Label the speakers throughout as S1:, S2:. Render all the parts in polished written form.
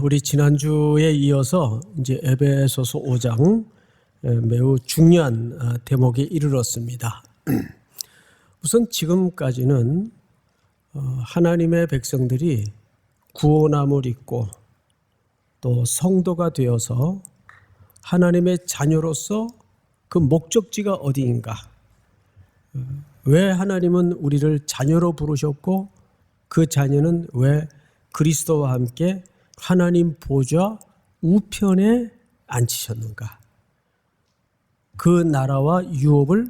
S1: 우리 지난주에 이어서 이제 에베소서 5장 매우 중요한 대목에 이르렀습니다. 우선 지금까지는 하나님의 백성들이 구원함을 입고 또 성도가 되어서 하나님의 자녀로서 그 목적지가 어디인가, 왜 하나님은 우리를 자녀로 부르셨고 그 자녀는 왜 그리스도와 함께 하나님 보좌 우편에 앉히셨는가, 그 나라와 유업을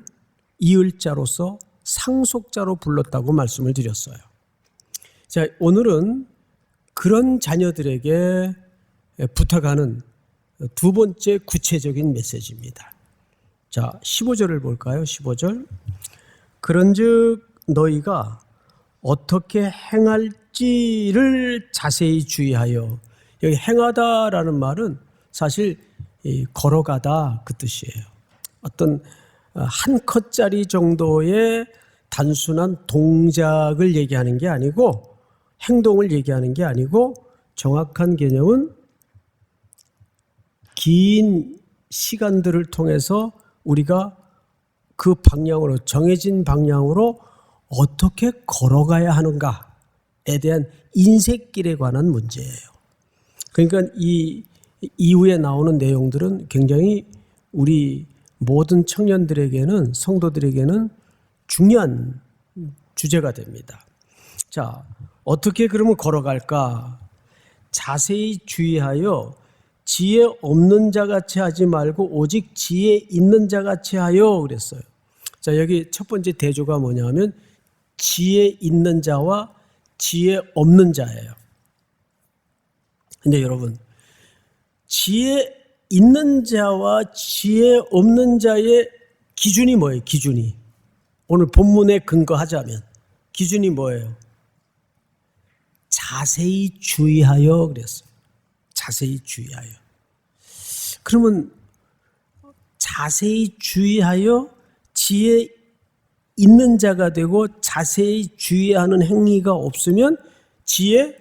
S1: 이을 자로서 상속자로 불렀다고 말씀을 드렸어요. 자, 오늘은 그런 자녀들에게 부탁하는 두 번째 구체적인 메시지입니다. 자, 15절을 볼까요? 15절. 그런즉 너희가 어떻게 행할지를 자세히 주의하여. 여기 행하다라는 말은 사실 걸어가다 그 뜻이에요. 어떤 한 컷짜리 정도의 단순한 동작을 얘기하는 게 아니고, 행동을 얘기하는 게 아니고, 정확한 개념은 긴 시간들을 통해서 우리가 그 방향으로, 정해진 방향으로 어떻게 걸어가야 하는가에 대한 인생길에 관한 문제예요. 그러니까 이 이후에 나오는 내용들은 굉장히 우리 모든 청년들에게는, 성도들에게는 중요한 주제가 됩니다. 자, 어떻게 그러면 걸어갈까? 자세히 주의하여 지혜 없는 자같이 하지 말고 오직 지혜 있는 자같이 하여 그랬어요. 자, 여기 첫 번째 대조가 뭐냐면 지혜 있는 자와 지혜 없는 자예요. 근데 여러분, 지혜 있는 자와 지혜 없는 자의 기준이 뭐예요? 기준이. 오늘 본문에 근거하자면 기준이 뭐예요? 자세히 주의하여 그랬어요. 자세히 주의하여. 그러면 자세히 주의하여 지혜 있는 자가 되고 자세히 주의하는 행위가 없으면 지혜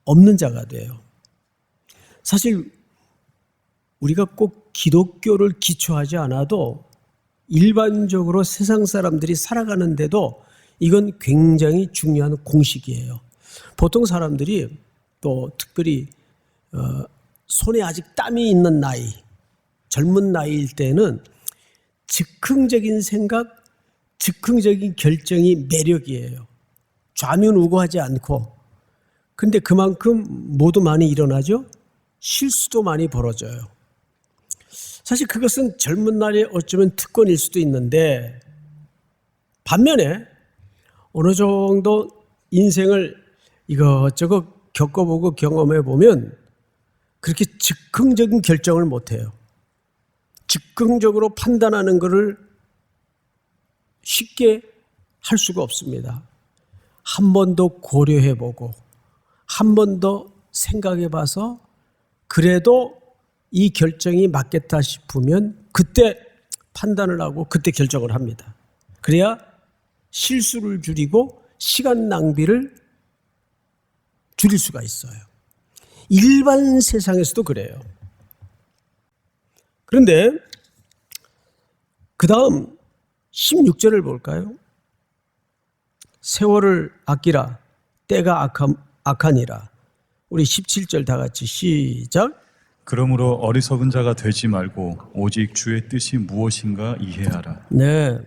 S1: 없는 자가 돼요. 사실 우리가 꼭 기독교를 기초하지 않아도 일반적으로 세상 사람들이 살아가는데도 이건 굉장히 중요한 공식이에요. 보통 사람들이, 또 특별히 손에 아직 땀이 있는 나이, 젊은 나이일 때는 즉흥적인 생각, 즉흥적인 결정이 매력이에요. 좌면우고하지 않고. 근데 그만큼 뭐도 많이 일어나죠? 실수도 많이 벌어져요. 사실 그것은 젊은 날에 어쩌면 특권일 수도 있는데, 반면에 어느 정도 인생을 이것저것 겪어보고 경험해 보면 그렇게 즉흥적인 결정을 못해요. 즉흥적으로 판단하는 것을 쉽게 할 수가 없습니다. 한 번 더 고려해보고 한 번 더 생각해봐서 그래도 이 결정이 맞겠다 싶으면 그때 판단을 하고 그때 결정을 합니다. 그래야 실수를 줄이고 시간 낭비를 줄일 수가 있어요. 일반 세상에서도 그래요. 그런데 그 다음 16절을 볼까요? 세월을 아끼라, 때가 악하니라. 우리 17절 다 같이 시작.
S2: 그러므로 어리석은 자가 되지 말고 오직 주의 뜻이 무엇인가 이해하라.
S1: 네,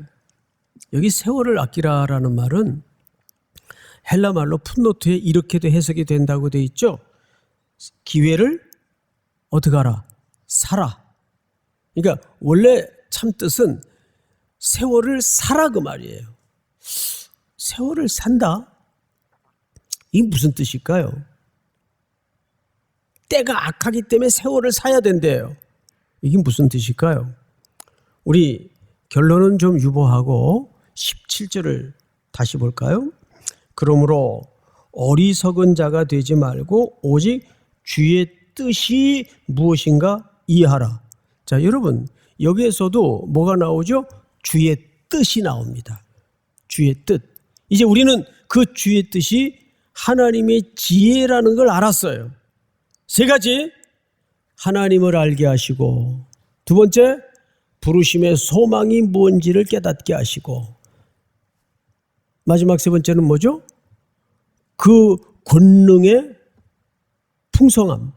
S1: 여기 세월을 아끼라라는 말은 헬라 말로 풋노트에 이렇게도 해석이 된다고 돼 있죠. 기회를 어떻게 하라? 살아. 그러니까 원래 참 뜻은 세월을 살아 그 말이에요. 세월을 산다? 이게 무슨 뜻일까요? 때가 악하기 때문에 세월을 사야 된대요. 이게 무슨 뜻일까요? 우리 결론은 좀 유보하고 17절을 다시 볼까요? 그러므로 어리석은 자가 되지 말고 오직 주의 뜻이 무엇인가 이해하라. 자, 여러분, 여기에서도 뭐가 나오죠? 주의 뜻이 나옵니다. 주의 뜻. 이제 우리는 그 주의 뜻이 하나님의 지혜라는 걸 알았어요. 세 가지, 하나님을 알게 하시고, 두 번째, 부르심의 소망이 무엇인지를 깨닫게 하시고, 마지막 세 번째는 뭐죠? 그 권능의 풍성함,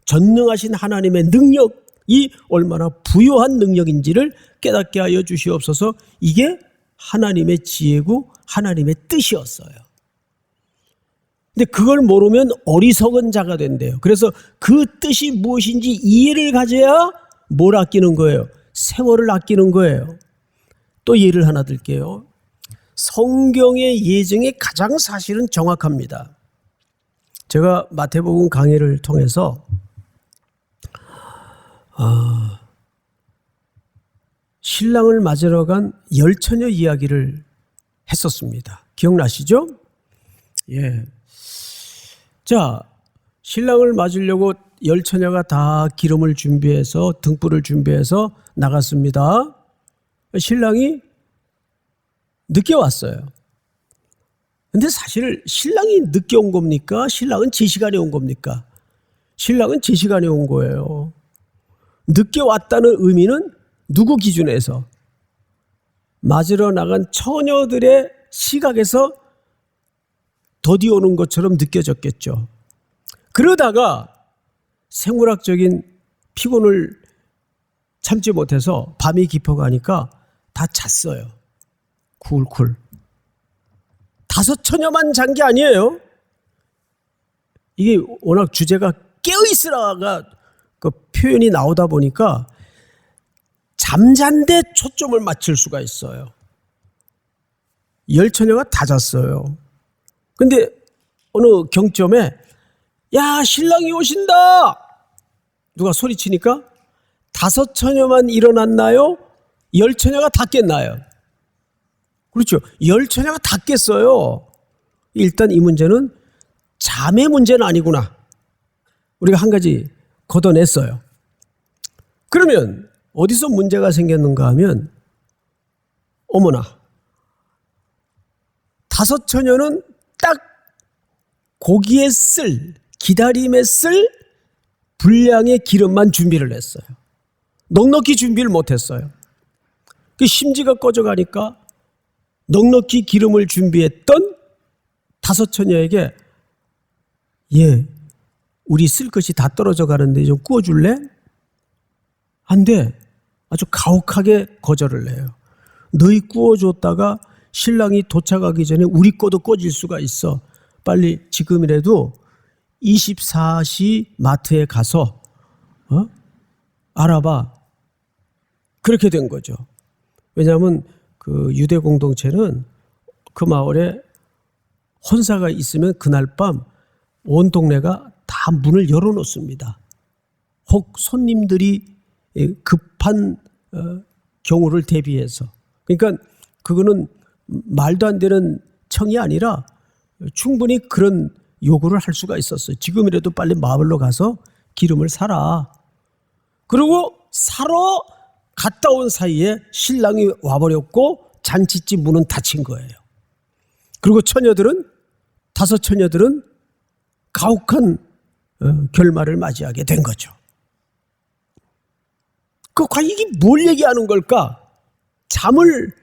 S1: 전능하신 하나님의 능력이 얼마나 부요한 능력인지를 깨닫게 하여 주시옵소서. 이게 하나님의 지혜고 하나님의 뜻이었어요. 근데 그걸 모르면 어리석은 자가 된대요. 그래서 그 뜻이 무엇인지 이해를 가져야 뭘 아끼는 거예요? 세월을 아끼는 거예요. 또 예를 하나 들게요. 성경의 예증이 가장 사실은 정확합니다. 제가 마태복음 강의를 통해서 신랑을 맞으러 간 열처녀 이야기를 했었습니다. 기억나시죠? 예. 자, 신랑을 맞으려고 열처녀가 다 기름을 준비해서 등불을 준비해서 나갔습니다. 신랑이 늦게 왔어요. 근데 사실 신랑이 늦게 온 겁니까? 신랑은 제 시간에 온 겁니까? 신랑은 제 시간에 온 거예요. 늦게 왔다는 의미는 누구 기준에서? 맞으러 나간 처녀들의 시각에서 더디 오는 것처럼 느껴졌겠죠. 그러다가 생물학적인 피곤을 참지 못해서 밤이 깊어가니까 다 잤어요. 쿨쿨. 5처녀만 잔 게 아니에요. 이게 워낙 주제가 깨어있으라가 그 표현이 나오다 보니까 잠잔 데 초점을 맞출 수가 있어요. 10처녀가 다 잤어요. 근데 어느 경점에 야, 신랑이 오신다! 누가 소리치니까 5처녀만 일어났나요? 10처녀가 다 깼나요? 그렇죠. 10처녀가 다 깼어요. 일단 이 문제는 잠의 문제는 아니구나. 우리가 한 가지 걷어냈어요. 그러면 어디서 문제가 생겼는가 하면 어머나 5처녀는 딱 고기에 쓸, 기다림에 쓸 분량의 기름만 준비를 했어요. 넉넉히 준비를 못했어요. 그 심지가 꺼져가니까 넉넉히 기름을 준비했던 5처녀에게 예, 우리 쓸 것이 다 떨어져 가는데 좀 구워줄래? 안 돼. 아주 가혹하게 거절을 해요. 너희 구워줬다가 신랑이 도착하기 전에 우리 거도 꺼질 수가 있어. 빨리 지금이라도 24시 마트에 가서 알아봐. 그렇게 된 거죠. 왜냐하면 그 유대 공동체는 그 마을에 혼사가 있으면 그날 밤 온 동네가 다 문을 열어놓습니다. 혹 손님들이 급한 경우를 대비해서. 그러니까 그거는 말도 안 되는 청이 아니라 충분히 그런 요구를 할 수가 있었어요. 지금이라도 빨리 마을로 가서 기름을 사라. 그리고 사러 갔다 온 사이에 신랑이 와버렸고 잔치집 문은 닫힌 거예요. 그리고 5처녀들은 가혹한 결말을 맞이하게 된 거죠. 그 과연 이게 뭘 얘기하는 걸까? 잠을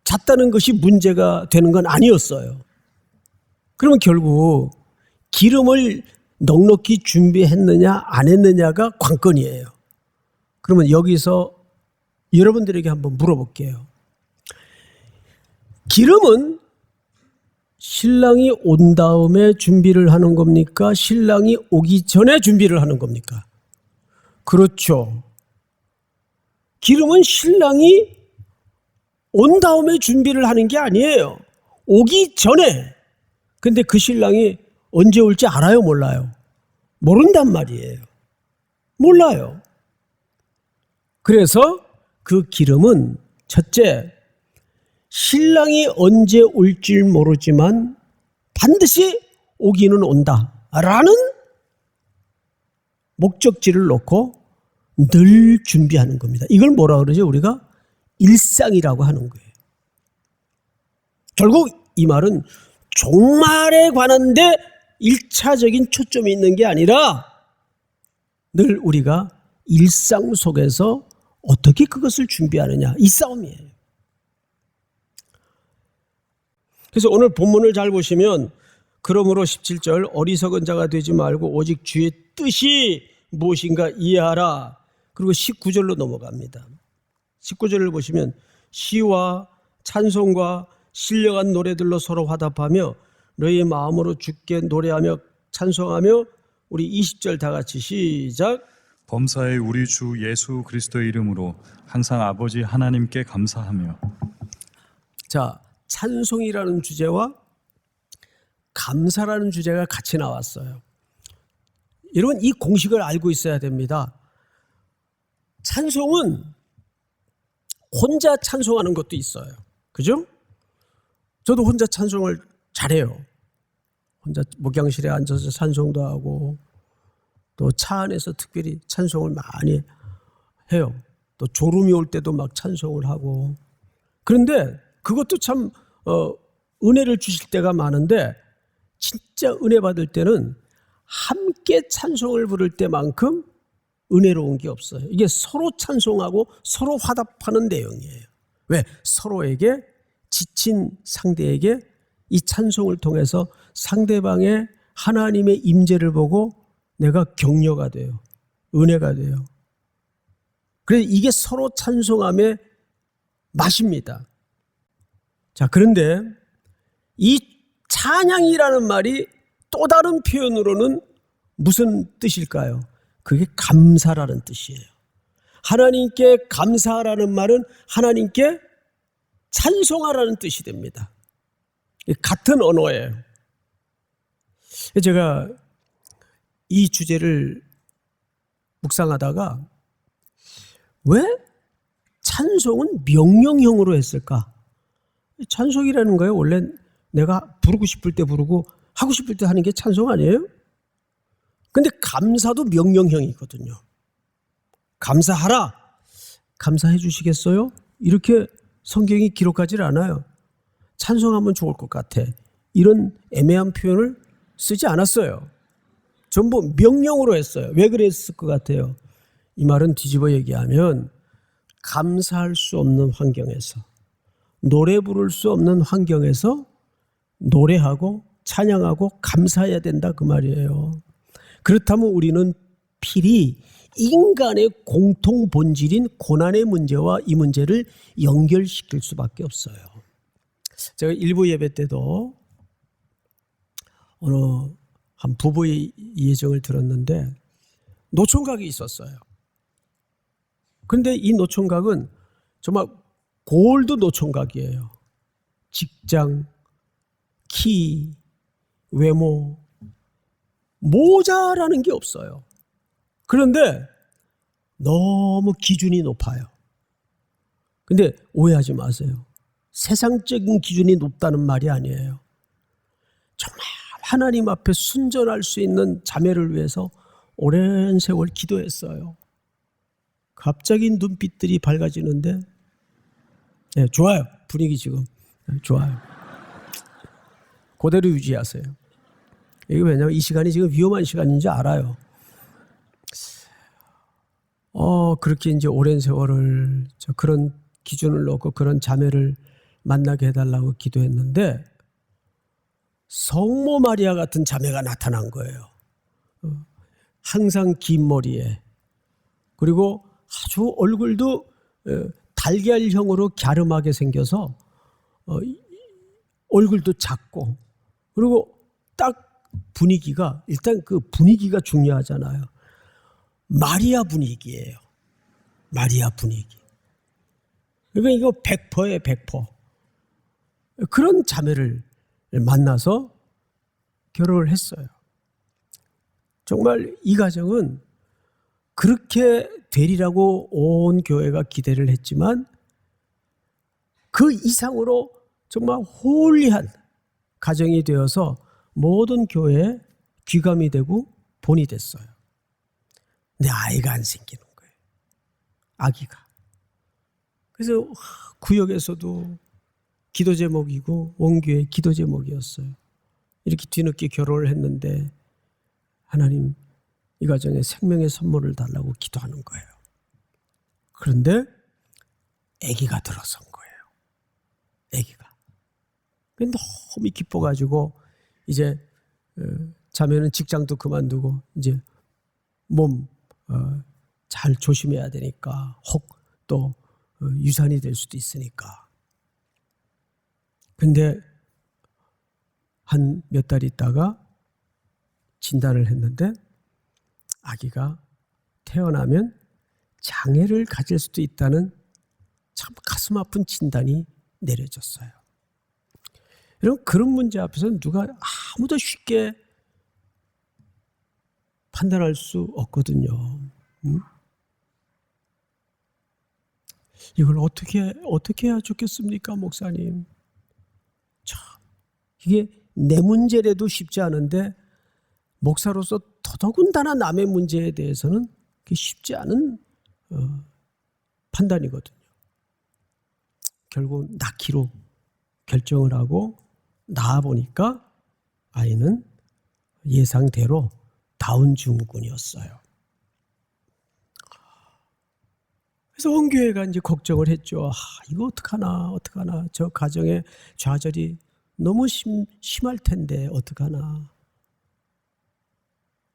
S1: 잤다는 것이 문제가 되는 건 아니었어요. 그러면 결국 기름을 넉넉히 준비했느냐 안 했느냐가 관건이에요. 그러면 여기서 여러분들에게 한번 물어볼게요. 기름은 신랑이 온 다음에 준비를 하는 겁니까? 신랑이 오기 전에 준비를 하는 겁니까? 그렇죠. 기름은 신랑이 온 다음에 준비를 하는 게 아니에요. 오기 전에. 근데 그 신랑이 언제 올지 알아요? 몰라요? 모른단 말이에요. 몰라요. 그래서 그 기름은 첫째, 신랑이 언제 올지 모르지만 반드시 오기는 온다라는 목적지를 놓고 늘 준비하는 겁니다. 이걸 뭐라 그러죠? 우리가 일상이라고 하는 거예요. 결국 이 말은 종말에 관한데 일차적인 초점이 있는 게 아니라 늘 우리가 일상 속에서 어떻게 그것을 준비하느냐, 이 싸움이에요. 그래서 오늘 본문을 잘 보시면 그러므로 17절 어리석은 자가 되지 말고 오직 주의 뜻이 무엇인가 이해하라. 그리고 19절로 넘어갑니다. 19절을 보시면 시와 찬송과 신령한 노래들로 서로 화답하며 너희의 마음으로 주께 노래하며 찬송하며, 우리 20절 다 같이 시작.
S2: 범사의 우리 주 예수 그리스도의 이름으로 항상 아버지 하나님께 감사하며.
S1: 자, 찬송이라는 주제와 감사라는 주제가 같이 나왔어요. 여러분, 이 공식을 알고 있어야 됩니다. 찬송은 혼자 찬송하는 것도 있어요. 그죠? 저도 혼자 찬송을 잘해요. 혼자 목양실에 앉아서 찬송도 하고, 또 차 안에서 특별히 찬송을 많이 해요. 또 졸음이 올 때도 막 찬송을 하고. 그런데 그것도 참 은혜를 주실 때가 많은데, 진짜 은혜 받을 때는 함께 찬송을 부를 때만큼 은혜로운 게 없어요. 이게 서로 찬송하고 서로 화답하는 내용이에요. 왜? 서로에게, 지친 상대에게 이 찬송을 통해서 상대방의 하나님의 임재를 보고 내가 격려가 돼요. 은혜가 돼요. 그래서 이게 서로 찬송함의 맛입니다. 자, 그런데 이 찬양이라는 말이 또 다른 표현으로는 무슨 뜻일까요? 그게 감사라는 뜻이에요. 하나님께 감사하라는 말은 하나님께 찬송하라는 뜻이 됩니다. 같은 언어예요. 제가 이 주제를 묵상하다가 왜 찬송은 명령형으로 했을까? 찬송이라는 거예요. 원래 내가 부르고 싶을 때 부르고 하고 싶을 때 하는 게 찬송 아니에요? 근데 감사도 명령형이거든요. 감사하라. 감사해 주시겠어요? 이렇게 성경이 기록하지 않아요. 찬송하면 좋을 것 같아. 이런 애매한 표현을 쓰지 않았어요. 전부 명령으로 했어요. 왜 그랬을 것 같아요? 이 말은 뒤집어 얘기하면 감사할 수 없는 환경에서, 노래 부를 수 없는 환경에서 노래하고 찬양하고 감사해야 된다, 그 말이에요. 그렇다면 우리는 필히 인간의 공통 본질인 고난의 문제와 이 문제를 연결시킬 수밖에 없어요. 제가 일부 예배 때도 어느 한 부부의 예정을 들었는데 노총각이 있었어요. 그런데 이 노총각은 정말 골드 노총각이에요. 직장, 키, 외모, 모자라는 게 없어요. 그런데 너무 기준이 높아요. 근데 오해하지 마세요. 세상적인 기준이 높다는 말이 아니에요. 정말 하나님 앞에 순전할 수 있는 자매를 위해서 오랜 세월 기도했어요. 갑자기 눈빛들이 밝아지는데, 네, 좋아요. 분위기 지금 좋아요. 그대로 유지하세요. 이게 왜냐하면 이 시간이 지금 위험한 시간인지 알아요. 그렇게 이제 오랜 세월을 그런 기준을 놓고 그런 자매를 만나게 해달라고 기도했는데 성모 마리아 같은 자매가 나타난 거예요. 항상 긴 머리에, 그리고 아주 얼굴도 달걀형으로 갸름하게 생겨서 얼굴도 작고, 그리고 딱 분위기가, 일단 그 분위기가 중요하잖아요. 마리아 분위기예요. 마리아 분위기. 그러니까 이거 100%예요, 100%. 그런 자매를 만나서 결혼을 했어요. 정말 이 가정은 그렇게 되리라고 온 교회가 기대를 했지만 그 이상으로 정말 홀리한 가정이 되어서 모든 교회에 귀감이 되고 본이 됐어요. 근데 아이가 안 생기는 거예요. 아기가. 그래서 구역에서도 기도 제목이고 원교회 기도 제목이었어요. 이렇게 뒤늦게 결혼을 했는데 하나님 이 가정에 생명의 선물을 달라고 기도하는 거예요. 그런데 아기가 들어선 거예요. 아기가. 너무 기뻐가지고 이제 자매는 직장도 그만두고 이제 몸 잘 조심해야 되니까 혹 또 유산이 될 수도 있으니까. 근데 한 몇 달 있다가 진단을 했는데 아기가 태어나면 장애를 가질 수도 있다는 참 가슴 아픈 진단이 내려졌어요. 여러분, 그런 문제 앞에서 누가 아무도 쉽게 판단할 수 없거든요. 이걸 어떻게 해야 좋겠습니까, 목사님? 참, 이게 내 문제라도 쉽지 않은데 목사로서 더더군다나 남의 문제에 대해서는 그게 쉽지 않은 판단이거든요. 결국 낳기로 결정을 하고 낳아보니까 아이는 예상대로 다운 증후군이었어요. 그래서 온 교회가 이제 걱정을 했죠. 이거 어떡하나. 저 가정의 좌절이 너무 심할 텐데 어떡하나.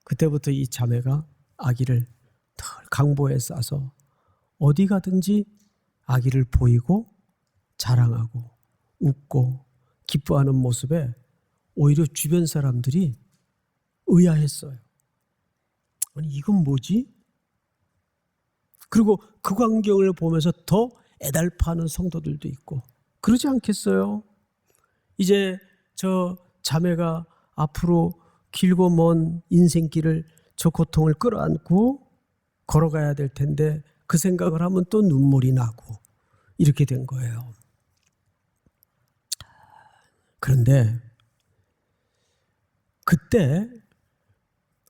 S1: 그때부터 이 자매가 아기를 늘 강보에 싸서 어디 가든지 아기를 보이고 자랑하고 웃고 기뻐하는 모습에 오히려 주변 사람들이 의아했어요. 아니, 이건 뭐지? 그리고 그 광경을 보면서 더 애달파하는 성도들도 있고 그러지 않겠어요? 이제 저 자매가 앞으로 길고 먼 인생길을 저 고통을 끌어안고 걸어가야 될 텐데 그 생각을 하면 또 눈물이 나고 이렇게 된 거예요. 그런데 그때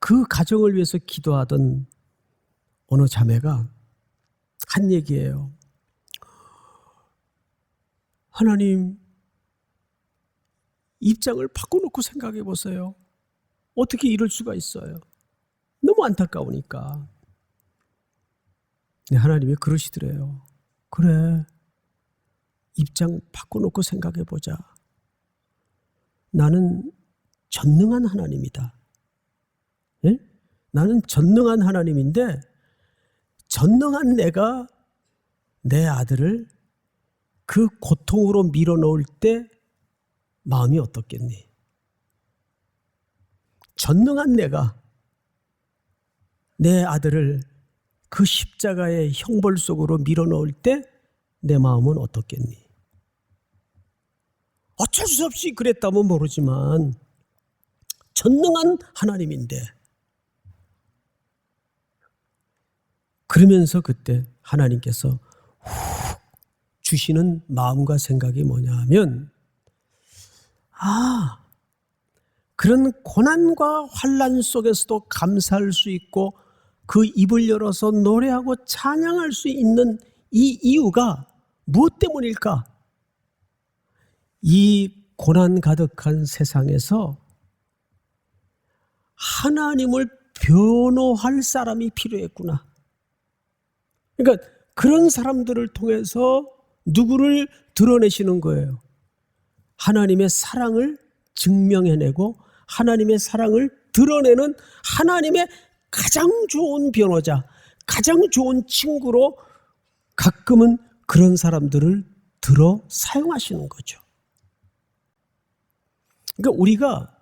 S1: 그 가정을 위해서 기도하던 어느 자매가 한 얘기예요. 하나님, 입장을 바꿔놓고 생각해 보세요. 어떻게 이럴 수가 있어요? 너무 안타까우니까. 하나님이 그러시더래요. 그래, 입장 바꿔놓고 생각해 보자. 나는 전능한 하나님이다. 예? 나는 전능한 하나님인데 전능한 내가 내 아들을 그 고통으로 밀어넣을 때 마음이 어떻겠니? 전능한 내가 내 아들을 그 십자가의 형벌 속으로 밀어넣을 때 내 마음은 어떻겠니? 어쩔 수 없이 그랬다면 모르지만 전능한 하나님인데 그러면서 그때 하나님께서 훅 주시는 마음과 생각이 뭐냐 하면 그런 고난과 환난 속에서도 감사할 수 있고 그 입을 열어서 노래하고 찬양할 수 있는 이 이유가 무엇 때문일까? 이 고난 가득한 세상에서 하나님을 변호할 사람이 필요했구나. 그러니까 그런 사람들을 통해서 누구를 드러내시는 거예요? 하나님의 사랑을 증명해내고 하나님의 사랑을 드러내는 하나님의 가장 좋은 변호자, 가장 좋은 친구로 가끔은 그런 사람들을 들어 사용하시는 거죠. 그러니까 우리가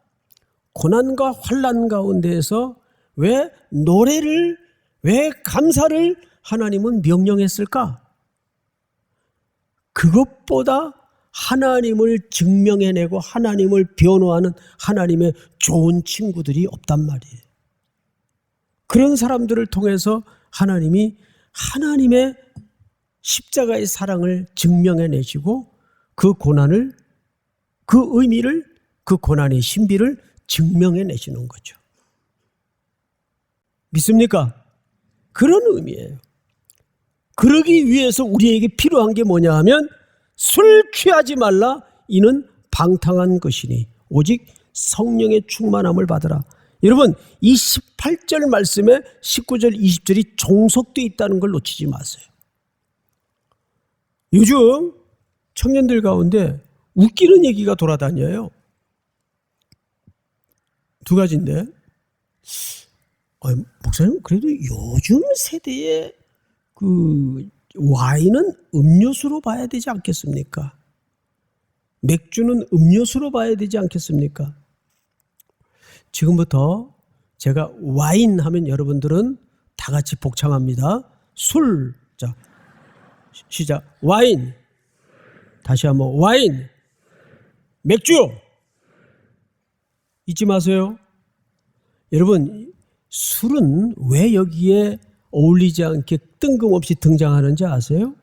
S1: 고난과 환난 가운데에서 왜 노래를, 왜 감사를 하나님은 명령했을까? 그것보다 하나님을 증명해내고 하나님을 변호하는 하나님의 좋은 친구들이 없단 말이에요. 그런 사람들을 통해서 하나님이 하나님의 십자가의 사랑을 증명해내시고 그 고난을, 그 의미를, 그 고난의 신비를 증명해내시는 거죠. 믿습니까? 그런 의미예요. 그러기 위해서 우리에게 필요한 게 뭐냐 하면 술 취하지 말라 이는 방탕한 것이니 오직 성령의 충만함을 받으라. 여러분, 이 18절 말씀에 19절, 20절이 종속되어 있다는 걸 놓치지 마세요. 요즘 청년들 가운데 웃기는 얘기가 돌아다녀요. 두 가지인데, 목사님, 그래도 요즘 세대의 그 와인은 음료수로 봐야 되지 않겠습니까? 맥주는 음료수로 봐야 되지 않겠습니까? 지금부터 제가 와인 하면 여러분들은 다 같이 복창합니다. 술. 자, 시작. 와인. 다시 한번 와인. 맥주. 잊지 마세요. 여러분, 술은 왜 여기에 어울리지 않게 뜬금없이 등장하는지 아세요?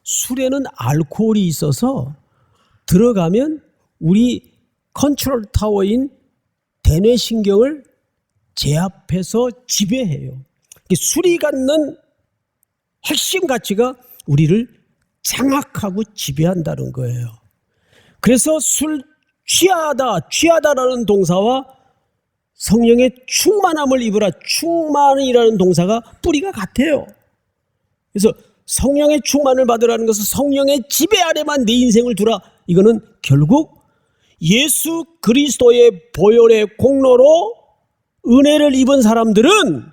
S1: 술에는 알코올이 있어서 들어가면 우리 컨트롤 타워인 대뇌신경을 제압해서 지배해요. 술이 갖는 핵심 가치가 우리를 장악하고 지배한다는 거예요. 그래서 술 취하다라는 동사와 성령의 충만함을 입으라, 충만이라는 동사가 뿌리가 같아요. 그래서 성령의 충만을 받으라는 것은 성령의 지배 아래만 내 인생을 두라. 이거는 결국 예수 그리스도의 보혈의 공로로 은혜를 입은 사람들은,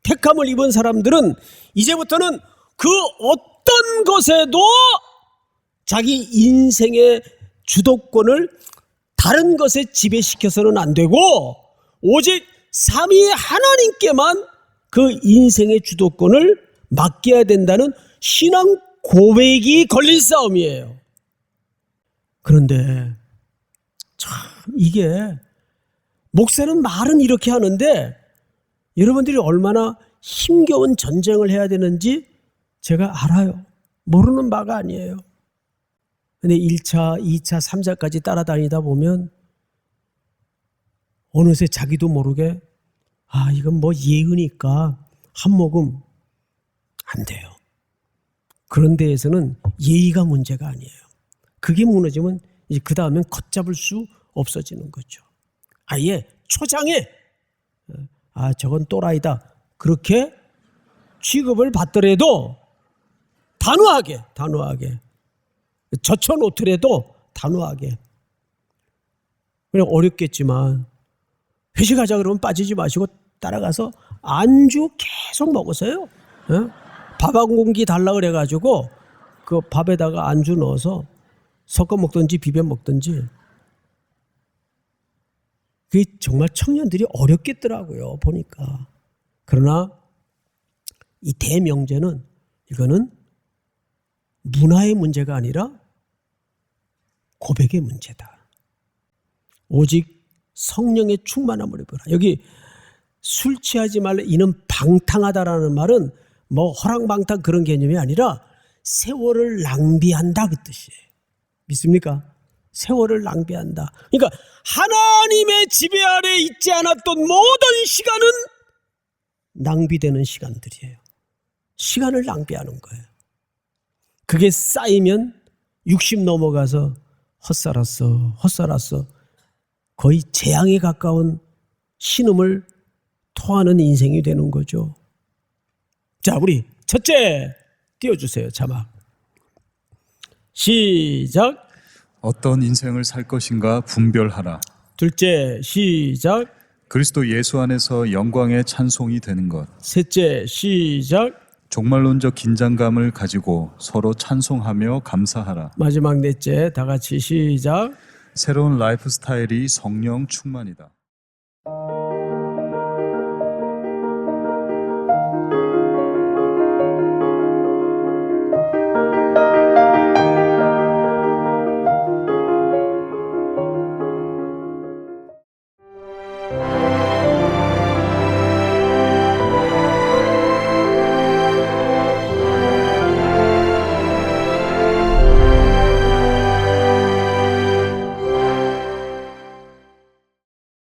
S1: 택함을 입은 사람들은 이제부터는 그 어떤 것에도 자기 인생의 주도권을 다른 것에 지배시켜서는 안 되고 오직 삼위 하나님께만 그 인생의 주도권을 맡겨야 된다는 신앙 고백이 걸린 싸움이에요. 그런데 참 이게 목사는 말은 이렇게 하는데 여러분들이 얼마나 힘겨운 전쟁을 해야 되는지 제가 알아요. 모르는 바가 아니에요. 근데 1차, 2차, 3차까지 따라다니다 보면 어느새 자기도 모르게 이건 뭐 예의니까 한 모금 안 돼요. 그런 데에서는 예의가 문제가 아니에요. 그게 무너지면 이제 그 다음엔 걷잡을 수 없어지는 거죠. 아예 초장에 저건 또라이다 그렇게 취급을 받더라도 단호하게 젖혀놓더라도 단호하게. 그냥 어렵겠지만 회식하자 그러면 빠지지 마시고 따라가서 안주 계속 먹으세요. 밥 한 공기 달라 그래가지고 그 밥에다가 안주 넣어서 섞어 먹든지 비벼 먹든지. 그게 정말 청년들이 어렵겠더라고요, 보니까. 그러나 이 대명제는 이거는 문화의 문제가 아니라 고백의 문제다. 오직 성령의 충만함을 입어라. 여기 술 취하지 말라, 이는 방탕하다라는 말은 뭐 허랑방탕 그런 개념이 아니라 세월을 낭비한다 그 뜻이에요. 믿습니까? 세월을 낭비한다. 그러니까 하나님의 지배 아래 있지 않았던 모든 시간은 낭비되는 시간들이에요. 시간을 낭비하는 거예요. 그게 쌓이면 60 넘어가서 헛살았어 거의 재앙에 가까운 신음을 토하는 인생이 되는 거죠. 자, 우리 첫째 띄워주세요. 자막 시작.
S2: 어떤 인생을 살 것인가 분별하라.
S1: 둘째 시작.
S2: 그리스도 예수 안에서 영광의 찬송이 되는 것.
S1: 셋째 시작.
S2: 종말론적 긴장감을 가지고 서로 찬송하며 감사하라.
S1: 마지막 넷째 다 같이 시작.
S2: 새로운 라이프 스타일이 성령 충만이다.